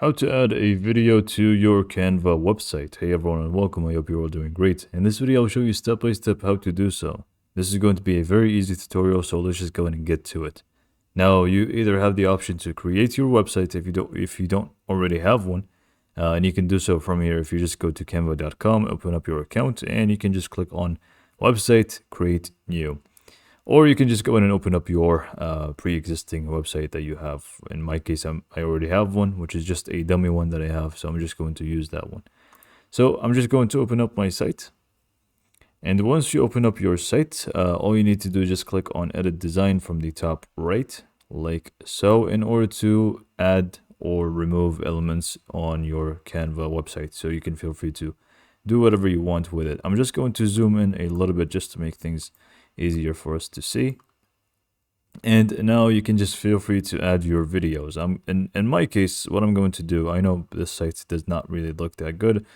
How to add a video to your Canva website. Hey everyone and welcome, I hope you're all doing great. In this video I'll show you step by step how to do so. This is going to be a very easy tutorial, so let's just go ahead and get to it. Now you either have the option to create your website if you don't already have one, and you can do so from here. If you just go to canva.com, open up your account, and you can just click on website, create new. Or you can just go in and open up your pre-existing website that you have. In my case, I already have one, which is just a dummy one that I have. So I'm just going to use that one. So I'm just going to open up my site. And once you open up your site, all you need to do is just click on Edit Design from the top right, like so, in order to add or remove elements on your Canva website. So you can feel free to do whatever you want with it. I'm just going to zoom in a little bit just to make things easier for us to see. And now you can just feel free to add your videos. In my case, what I'm going to do, I know this site does not really look that good.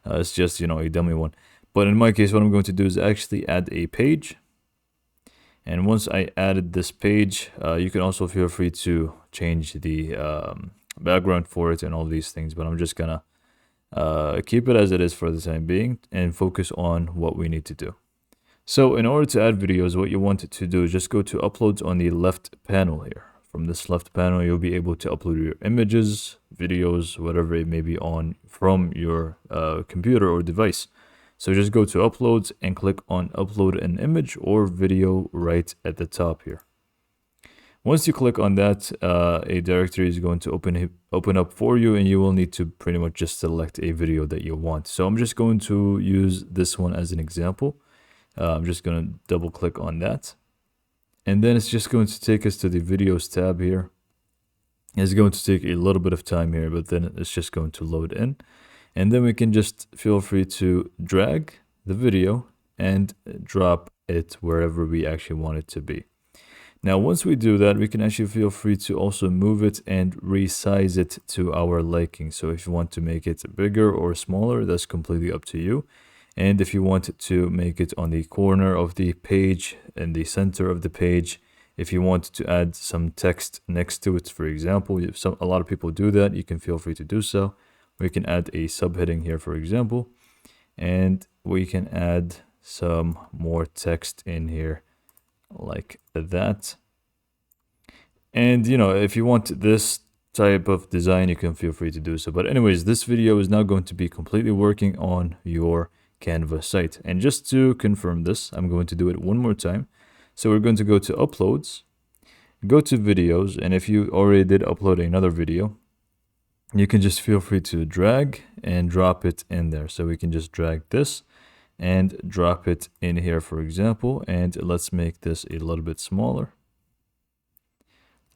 It's just, a dummy one. But in my case, what I'm going to do is actually add a page. And once I added this page, you can also feel free to change the background for it and all these things. But I'm just gonna keep it as it is for the time being and focus on what we need to do. So in order to add videos, what you want to do is just go to uploads on the left panel here. From this left panel, you'll be able to upload your images, videos, whatever it may be on from your computer or device. So just go to uploads and click on upload an image or video right at the top here. Once you click on that, a directory is going to open up for you, and you will need to pretty much just select a video that you want. So I'm just going to use this one as an example. I'm just going to double click on that. And then it's just going to take us to the videos tab here. It's going to take a little bit of time here, but then it's just going to load in. And then we can just feel free to drag the video and drop it wherever we actually want it to be. Now, once we do that, we can actually feel free to also move it and resize it to our liking. So if you want to make it bigger or smaller, that's completely up to you. And if you want to make it on the corner of the page, in the center of the page, if you want to add some text next to it, for example, if a lot of people do that, you can feel free to do so. We can add a subheading here, for example, and we can add some more text in here like that. And, if you want this type of design, you can feel free to do so. But anyways, this video is now going to be completely working on your Canva site. And just to confirm this, I'm going to do it one more time. So we're going to go to uploads, go to videos, and if you already did upload another video, you can just feel free to drag and drop it in there. So we can just drag this and drop it in here, for example, and let's make this a little bit smaller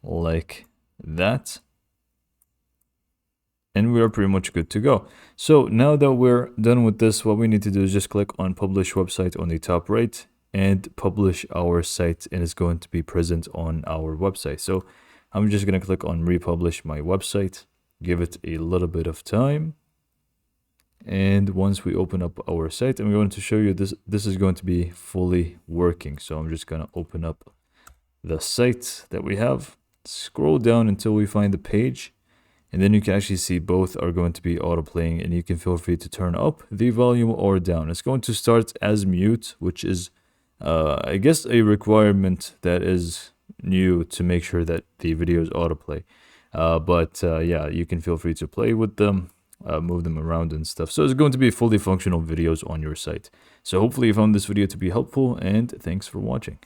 like that. And we are pretty much good to go. So now that we're done with this, what we need to do is just click on publish website on the top right and publish our site, and it's going to be present on our website. So I'm just going to click on republish my website, give it a little bit of time. And once we open up our site, I'm going to show you this is going to be fully working. So I'm just going to open up the site that we have, scroll down until we find the page. And then you can actually see both are going to be auto playing, and you can feel free to turn up the volume or down. It's going to start as mute, which is, I guess, a requirement that is new to make sure that the videos autoplay. Yeah, you can feel free to play with them, move them around and stuff. So it's going to be fully functional videos on your site. So hopefully you found this video to be helpful, and thanks for watching.